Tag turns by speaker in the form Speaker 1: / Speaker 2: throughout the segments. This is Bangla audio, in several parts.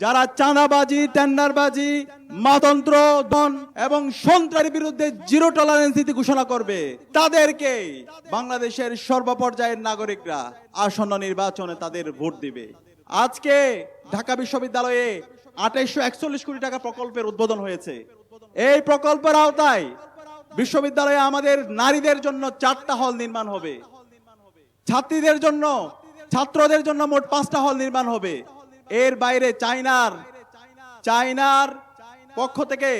Speaker 1: যারা চাঁদাবাজি, টেন্ডারবাজি, মাতন্ত্র, দন এবং সন্ত্রাসের বিরুদ্ধে জিরো টলারেন্স নীতি ঘোষণা করবে, তাদেরকে বাংলাদেশের সর্বপর্যায়ের নাগরিকরা আসন্ন নির্বাচনে তাদের ভোট দিবে। আজকে ঢাকা বিশ্ববিদ্যালয়ে 2841 কোটি টাকা প্রকল্পের উদ্বোধন হয়েছে। এই প্রকল্পের আওতায় বিশ্ববিদ্যালয়ে আমাদের নারীদের জন্য 4টা হল নির্মাণ হবে, ছাত্রীদের জন্য, ছাত্রদের জন্য মোট 5টা হল নির্মাণ হবে। এর বাইরে চায়নার পক্ষ থেকে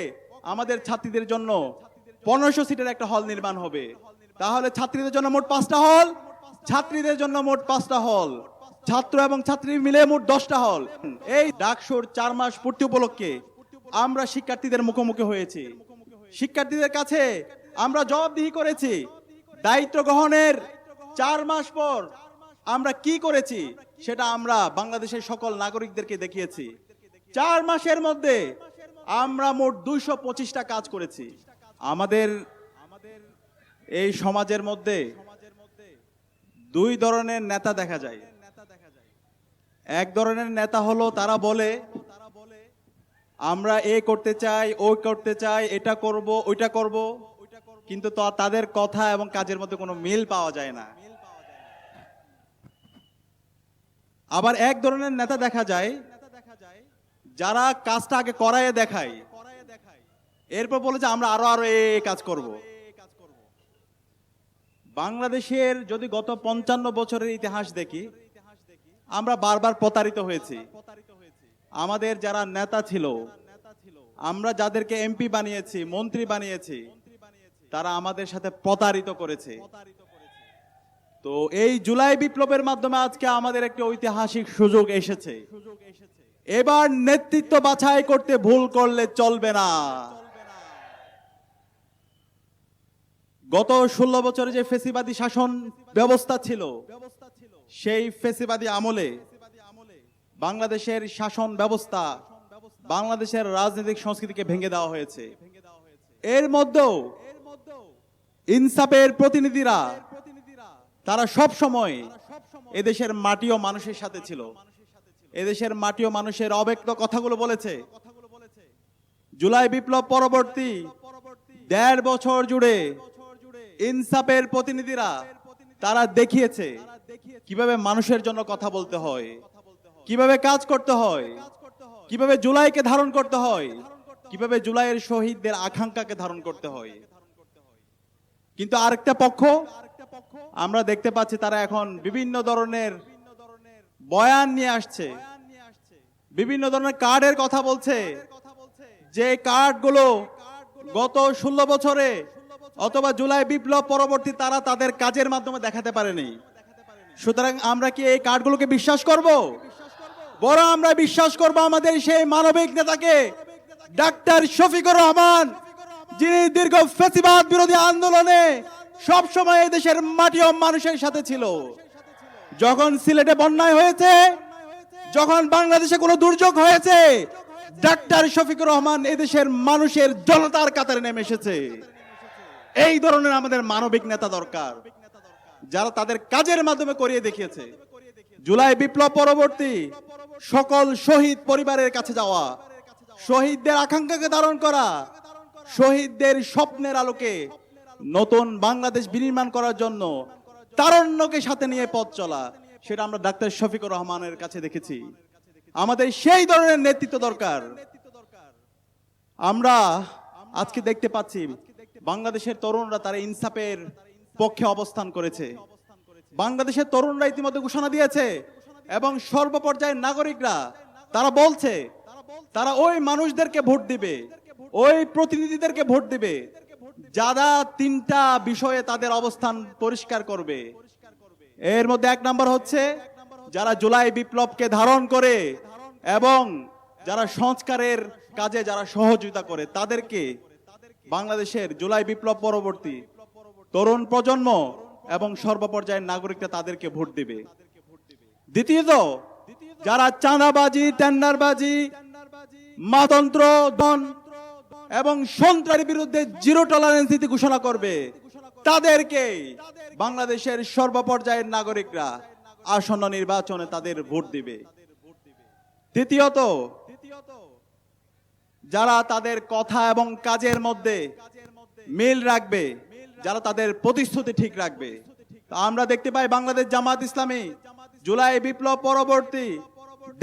Speaker 1: আমাদের ছাত্রীদের জন্য 1500 সিটের একটা হল নির্মাণ হবে। তাহলে ছাত্রীদের জন্য মোট 5টা হল, ছাত্রীদের জন্য মোট 5টা হল, ছাত্র এবং ছাত্রী মিলে মোট 10টা হল। এই ডাকসুর 4 মাস পূর্তি উপলক্ষে আমরা শিক্ষার্থীদের মুখোমুখি হয়েছি। শিক্ষার্থীদের কাছে আমরা জবাবদিহি করেছি। দায়িত্ব গ্রহণের 4 মাস পর আমরা কি করেছি সেটা আমরা বাংলাদেশের সকল নাগরিকদেরকে দেখিয়েছি। 4 মাসের মধ্যে আমরা মোট 225টা কাজ করেছি। আমাদের এই সমাজের মধ্যে 2 ধরনের নেতা দেখা যায়। এক ধরনের নেতা হলো তারা বলে আমরা এই করতে চাই, ওই করতে চাই, এটা করব, ওইটা করব, কিন্তু তাদের কথা এবং কাজের মধ্যে কোনো মিল পাওয়া যায় না। আবার এক ধরনের নেতা দেখা যায় যারা কাজটা আগে করায় দেখায়, এরপর বলে যে আমরা আরো এই কাজ করব। বাংলাদেশের যদি গত 55 বছরের ইতিহাস দেখি, আমরা বারবার প্রতারিত হয়েছি। আমাদের যারা নেতা ছিল, আমরা যাদেরকে এমপি বানিয়েছি, মন্ত্রী বানিয়েছি, তারা আমাদের সাথে প্রতারিত করেছে। তো এই জুলাই বিপ্লবের মাধ্যমে আজকে আমাদের একটা ঐতিহাসিক সুযোগ এসেছে। এবার নেতৃত্ব বাছাই করতে ভুল করলে চলবে না। গত 16 বছরে যে ফ্যাসিবাদী শাসন ব্যবস্থা ছিল, সেই ফ্যাসিবাদী আমলে বাংলাদেশের শাসন ব্যবস্থা, বাংলাদেশের রাজনৈতিক সংস্কৃতিকে ভেঙে দেওয়া হয়েছে। এর মধ্যেও ইনসাফের প্রতিনিধিরা তারা সব সময় এদেশের মাটি ও মানুষের সাথে ছিল। এদেশের মাটি ও মানুষের অব্যক্ত কথাগুলো বলেছে। জুলাই বিপ্লব পরবর্তী 1.5 বছর জুড়ে ইনসাফের প্রতিনিধিরা তারা দেখিয়েছে কিভাবে মানুষের জন্য কথা বলতে হয়, কিভাবে কাজ করতে হয়, কিভাবে জুলাইকে ধারণ করতে হয়, কিভাবে জুলাইয়ের শহীদদের আকাঙ্ক্ষাকে ধারণ করতে হয়। কিন্তু আরেকটা পক্ষ আমরা দেখতে পাচ্ছি, তারা এখন বিভিন্ন ধরনের বয়ান নিয়ে আসছে, বিভিন্ন ধরনের কার্ডের কথা বলছে, যে কার্ডগুলো গত 16 বছরে অথবা জুলাই বিপ্লব পরবর্তী তারা তাদের কাজের মাধ্যমে দেখাতে পারেনি। সুতরাং আমরা কি এই কার্ডগুলোকে বিশ্বাস করব? বড় আমরা বিশ্বাস করব আমাদের সেই মানবিক নেতাকে, ডাক্তার শফিকুর রহমান, যিনি দীর্ঘ ফ্যাসিবাদ বিরোধী আন্দোলনে সব সময় এই দেশের মাটি ও মানুষের সাথে ছিল। যখন সিলেটে বন্যায় হয়েছে, যখন বাংলাদেশে কোনো দুর্যোগ হয়েছে, ডাক্তার শফিকুর রহমান এই দেশের মানুষের জনতার কাতারে নেমে এসেছে। এই ধরনের আমাদের মানবিক নেতা দরকার, যারা তাদের কাজের মাধ্যমে করিয়ে দেখিয়েছে। জুলাই বিপ্লব পরবর্তী সকল শহীদ পরিবারের কাছে যাওয়া, শহীদদের আকাঙ্ক্ষাকে ধারণ করা, শহীদদের স্বপ্নের আলোকে নতুন বাংলাদেশ বিনির্মাণ করার জন্য তারুণ্যকে সাথে নিয়ে পথ চলা, সেটা আমরা ডাক্তার শফিকুর রহমানের কাছে দেখেছি। আমাদের সেই ধরনের নেতৃত্ব দরকার। আমরা আজকে দেখতে পাচ্ছি বাংলাদেশের তরুণরা তারা ইনসাফের পক্ষে অবস্থান করেছে। বাংলাদেশের তরুণরা ইতিমধ্যে ঘোষণা দিয়েছে এবং সর্বপর্যায়ের নাগরিকরা তারা বলছে তারা ওই মানুষদেরকে ভোট দিবে, ওই প্রতিনিধিদেরকে ভোট দিবে যারা 3টা বিষয়ে তাদের অবস্থান পরিষ্কার করবে। এর মধ্যে 1 নম্বর হচ্ছে যারা জুলাই বিপ্লবকে ধারণ করে এবং যারা সংস্কারের কাজে যারা সহযোগিতা করে, তাদেরকে বাংলাদেশের জুলাই বিপ্লব পরবর্তী তরুণ প্রজন্ম এবং সর্বপর্যায়ের নাগরিকরা তাদেরকে ভোট দিবে। দ্বিতীয়ত, যারা চাঁদাবাজি, টেন্ডারবাজি, মাতন্ত্র, দন এবং সন্ত্রাসের বিরুদ্ধে জিরো টলারেন্স নীতি ঘোষণা করবে, তাদেরকে বাংলাদেশের সর্বপর্যায়ের নাগরিকরা আসন্ন নির্বাচনে তাদের ভোট দিবে। তৃতীয়ত, যারা তাদের কথা এবং কাজের মধ্যে মিল রাখবে, যারা তাদের প্রতিশ্রুতি ঠিক রাখবে। তো আমরা দেখতে পাই বাংলাদেশ জামাত ইসলামী জুলাই বিপ্লব পরবর্তী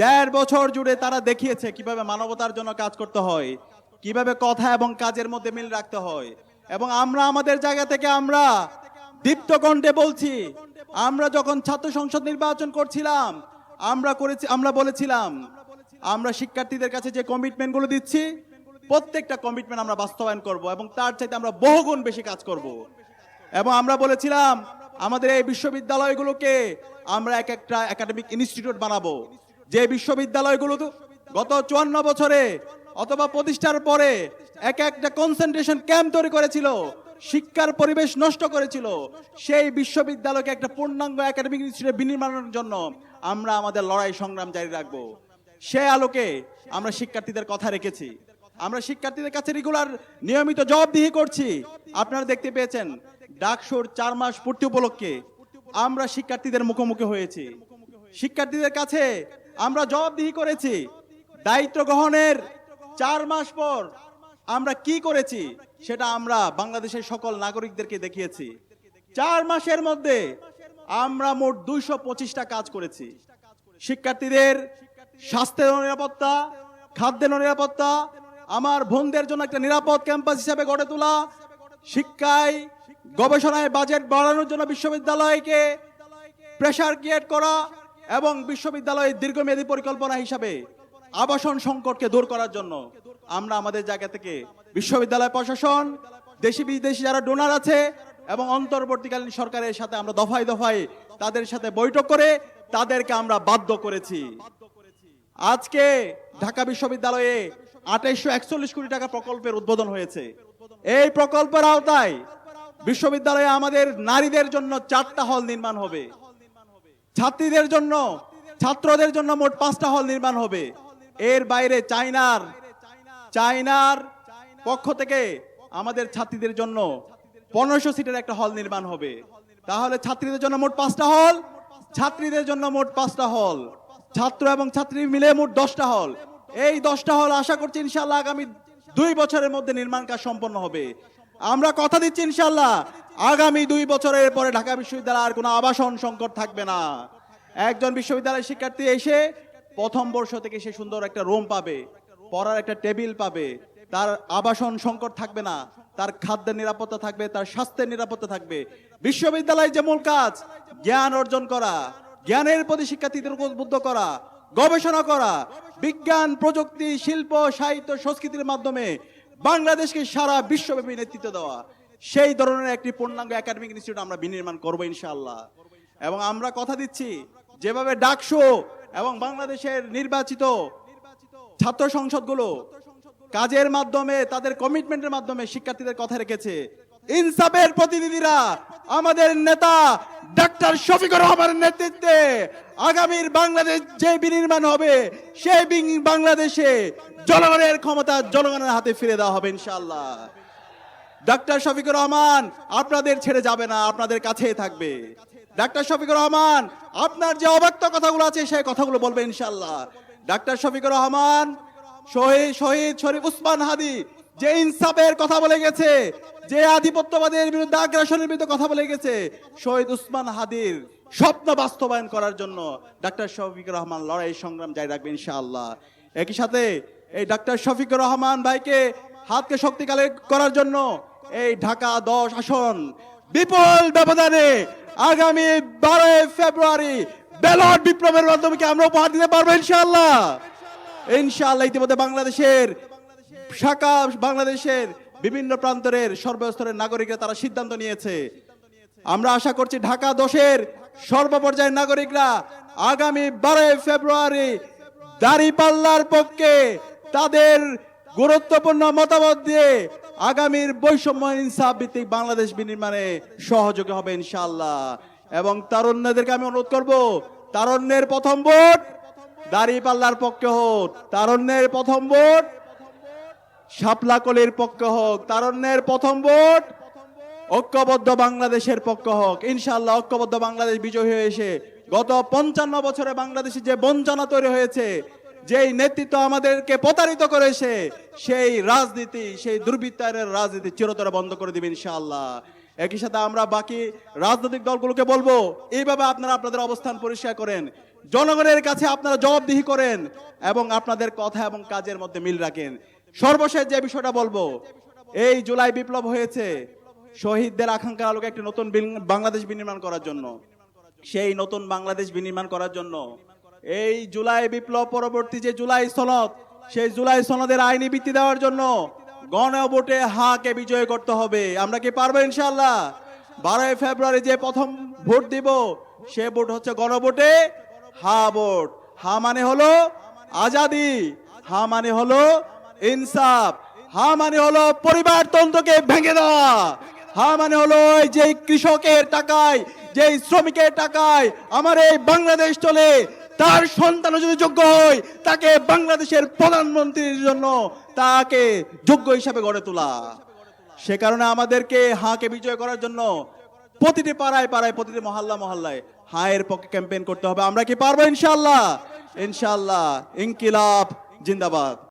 Speaker 1: ১.৫ বছর জুড়ে তারা দেখিয়েছে কিভাবে মানবতার জন্য কাজ করতে হয়, কিভাবে কথা এবং কাজের মধ্যে মিল রাখতে হয়। এবং আমরা আমাদের জায়গা থেকে আমরা দীপ্ত কণ্ঠে বলছি, আমরা যখন ছাত্র সংসদ নির্বাচন করছিলাম আমরা বলেছিলাম আমরা শিক্ষার্থীদের কাছে যে কমিটমেন্ট গুলো দিচ্ছি প্রত্যেকটা কমিটমেন্ট আমরা বাস্তবায়ন করব এবং তার চাইতে আমরা বহুগুণ বেশি কাজ করব। এবং আমরা বলেছিলাম আমাদের এই বিশ্ববিদ্যালয়গুলোকে আমরা এক একটা একাডেমিক ইনস্টিটিউট বানাবো, যে বিশ্ববিদ্যালয়গুলো গত ৫৪ বছরে অথবা প্রতিষ্ঠার পরে এক একটা কনসেন্ট্রেশন ক্যাম্প তৈরি করেছিল, শিক্ষার পরিবেশ নষ্ট করেছিল, সেই বিশ্ববিদ্যালয়কে একটা পূর্ণাঙ্গ একাডেমিক ইনস্টিটিউটে বিনির্মাণের জন্য আমরা আমাদের লড়াই সংগ্রাম জারি রাখবো। সে আলোকে আমরা শিক্ষার্থীদের কথা রেখেছি, আমরা শিক্ষার্থীদের কাছে রেগুলার নিয়মিত জবাবদিহি করছি। আপনারা দেখতে পেয়েছেন ডাকসুর ৪ মাস পূর্তি উপলক্ষে আমরা শিক্ষার্থীদের মুখোমুখি হয়েছি, শিক্ষার্থীদের কাছে আমরা জবাবদিহি করেছি। দায়িত্ব গ্রহণের ৪ মাস পর আমরা কি করেছি সেটা আমরা বাংলাদেশের সকল নাগরিকদেরকে দেখিয়েছি। ৪ মাসের মধ্যে আমরা মোট ২২৫টা কাজ করেছি। শিক্ষার্থীদের স্বাস্থ্যের নিরাপত্তা, খাদ্যের নিরাপত্তা, আমার বোনদের জন্য একটা নিরাপদ ক্যাম্পাস হিসেবে গড়ে তোলা, শিক্ষায় গবেষণায় বাজেট বাড়ানোর জন্য বিশ্ববিদ্যালয়কে প্রেসার ক্রিয়েট করা এবং বিশ্ববিদ্যালয়ের দীর্ঘমেয়াদী পরিকল্পনা হিসাবে আবাসন সংকটকে দূর করার জন্য আমরা আমাদের জায়গা থেকে বিশ্ববিদ্যালয় প্রশাসন, দেশি বিদেশি যারা ডোনার আছে এবং অন্তর্বর্তীকালীন সরকারের সাথে আমরা দফায় দফায় তাদের সাথে বৈঠক করে তাদেরকে আমরা বাধ্য করেছি। আজকে ঢাকা বিশ্ববিদ্যালয়ে ২৮৪১ কোটি টাকা প্রকল্পের উদ্বোধন হয়েছে। এই প্রকল্পের আওতায় বিশ্ববিদ্যালয়ে আমাদের নারীদের জন্য ৪টা হল নির্মাণ হবে, ছাত্রীদের জন্য ছাত্রদের জন্য মোট 5টা হল নির্মাণ হবে। এর বাইরে চায়নার পক্ষ থেকে আমাদের ছাত্রীদের জন্য ১৫০০ সিটের একটা হল নির্মাণ হবে। তাহলে ছাত্রীদের জন্য মোট 5টা হল, ছাত্রীদের জন্য মোট 5টা হল, ছাত্র এবং ছাত্রী মিলে মোট 10টা হল। এই 10টা হল আশা করছি ইনশাআল্লাহ আগামী 2 বছরের মধ্যে নির্মাণ কাজ সম্পন্ন হবে। আমরা কথা দিচ্ছি ইনশাআল্লাহ আগামী 2 বছরের পরে ঢাকা বিশ্ববিদ্যালয়ে আর কোনো আবাসন সংকট থাকবে না। একজন বিশ্ববিদ্যালয়ের শিক্ষার্থী এসে প্রথম বর্ষ থেকে সে সুন্দর একটা রুম পাবে, পড়ার একটা টেবিল পাবে, তার আবাসন সংকট থাকবে না, তার খাদ্যের নিরাপত্তা থাকবে, তার স্বাস্থ্যের নিরাপত্তা থাকবে। বিশ্ববিদ্যালয়ের যে মূল কাজ জ্ঞান অর্জন করা, জ্ঞানের প্রতি শিক্ষার্থীদের উদ্বুদ্ধ করা, গবেষণা করা, বিজ্ঞান প্রযুক্তি শিল্প সাহিত্য সংস্কৃতির মাধ্যমে বাংলাদেশকে সারা বিশ্বব্যাপী নেতৃত্ব দেওয়া, সেই ধরনের একটি পূর্ণাঙ্গ একাডেমিক ইনস্টিটিউট আমরা বিনির্মাণ করবো ইনশাআল্লাহ। এবং আমরা কথা দিচ্ছি যেভাবে ডাকসু এবং বাংলাদেশের নির্বাচিত ছাত্র সংসদগুলো কাজের মাধ্যমে তাদের কমিটমেন্টের মাধ্যমে শিক্ষার্থীদের কথা রেখেছে, ইনসাফের প্রতিনিধিরা আমাদের নেতা ডক্টর শফিকুর রহমানের নেতৃত্বে আগামীর বাংলাদেশ যে বিনির্মাণ হবে সেই বাংলাদেশে জনগণের ক্ষমতা জনগণের হাতে ফিরে দেওয়া হবে ইনশাআল্লাহ। ডক্টর শফিকুর রহমান আপনাদের ছেড়ে যাবে না, আপনাদের কাছেই থাকবে। ডক্টর শফিকুর রহমান আপনার যে অব্যক্ত কথাগুলো আছে সেই কথাগুলো বলবে ইনশাআল্লাহ। ডক্টর শফিকুর রহমান শহীদ শরীফ উসমান হাদি যে ইনসাফের কথা বলে গেছে, যে আধিপত্যবাদের বিরুদ্ধে আগ্রাসনের বিরুদ্ধে কথা বলে গেছে, শহীদ উসমান হাদির স্বপ্ন বাস্তবায়ন করার জন্য ডক্টর শফিকুর রহমান লড়াই সংগ্রাম জারি রাখবে ইনশাআল্লাহ। একই সাথে এই ডক্টর শফিকুর রহমান ভাইকে হাতকে শক্তিশালী করার জন্য এই ঢাকা 10 আসন বিপুল ব্যবধানে আগামী 12 ফেব্রুয়ারি ব্যালট বিপ্লবের মাধ্যমে আমরা উপহার দিতে পারবো ইনশাআল্লাহ। ইনশাআল্লাহ ইতিমধ্যে বাংলাদেশের বিভিন্ন প্রান্তের সর্বস্তরের নাগরিকরা তারা সিদ্ধান্ত নিয়েছে। আমরা আশা করছি ঢাকা 10-এর সর্বপর্যায়ের নাগরিকরা আগামী 12 ফেব্রুয়ারি দাঁড়িপাল্লার পক্ষে তাদের গুরুত্বপূর্ণ মতামত দিয়ে আগামীর বৈষম্য ইনসাফ ভিত্তিক বাংলাদেশ বিনির্মাণে সহযোগী হবে ইনশাআল্লাহ। এবং তারুণ্যদেরকে আমি অনুরোধ করব, তারুণ্যের প্রথম ভোট দাঁড়িপাল্লার পক্ষে হোক, তারুণ্যের প্রথম ভোট শাপলাকলির পক্ষে হোক, তারুণ্যের প্রথম ভোট ঐক্যবদ্ধ বাংলাদেশের পক্ষে হোক। ইনশাআল্লাহ ঐক্যবদ্ধ বাংলাদেশ বিজয়ী হয়ে এসে গত 55 বছরে বাংলাদেশে যে বঞ্চনা তৈরি হয়েছে, যেই নেতৃত্ব আমাদেরকে প্রতারিত করেছে, সেই রাজনীতি, সেই দুর্বৃত্তায়নের রাজনীতি চিরতরে বন্ধ করে দিবেন ইনশাআল্লাহ। একই সাথে আমরা বাকি রাজনৈতিক দলগুলোকে বলবো, এইভাবে আপনারা আপনাদের অবস্থান পরিষ্কার করেন, জনগণের কাছে আপনারা জবাবদিহি করেন এবং আপনাদের কথা এবং কাজের মধ্যে মিল রাখেন। সর্বশেষ যে বিষয়টা বলবো, এই জুলাই বিপ্লব হয়েছে শহীদদের আকাঙ্ক্ষার আলোকে একটি নতুন বাংলাদেশ বিনির্মাণ করার জন্য। সেই নতুন বাংলাদেশ বিনির্মাণ করার জন্য এই জুলাই বিপ্লব পরবর্তী যে জুলাই সনদ, সেই জুলাই সনদের আইনি ভিত্তি দেওয়ার জন্য গণভোটে হাকে বিজয় করতে হবে। আমরা কি পারবো ইনশাআল্লাহ? 12 ফেব্রুয়ারি যে প্রথম ভোট দিব, সে ভোট হচ্ছে গণভোটে হা ভোট। হা মানে হলো আজাদি, হা মানে হলো ইনসাফ, হা মানে হলো পরিবারতন্ত্রকে ভেঙে দেওয়া, হা মানে হলো যে কৃষকের টাকায়, যে শ্রমিকের টাকায় আমার এই বাংলাদেশ চলে, তার সন্তান যদি যোগ্য হয় তাকে বাংলাদেশের প্রধানমন্ত্রীর জন্য তাকে যোগ্য হিসাবে গড়ে তোলা। সে কারণে আমাদেরকে হাকে বিজয় করার জন্য প্রতিটি পাড়ায় পাড়ায়, প্রতিটি মহল্লা মহল্লায় হায়ের পক্ষে ক্যাম্পেইন করতে হবে। আমরা কি পারবো ইনশাআল্লাহ? ইনশাআল্লাহ। ইনকিলাব জিন্দাবাদ।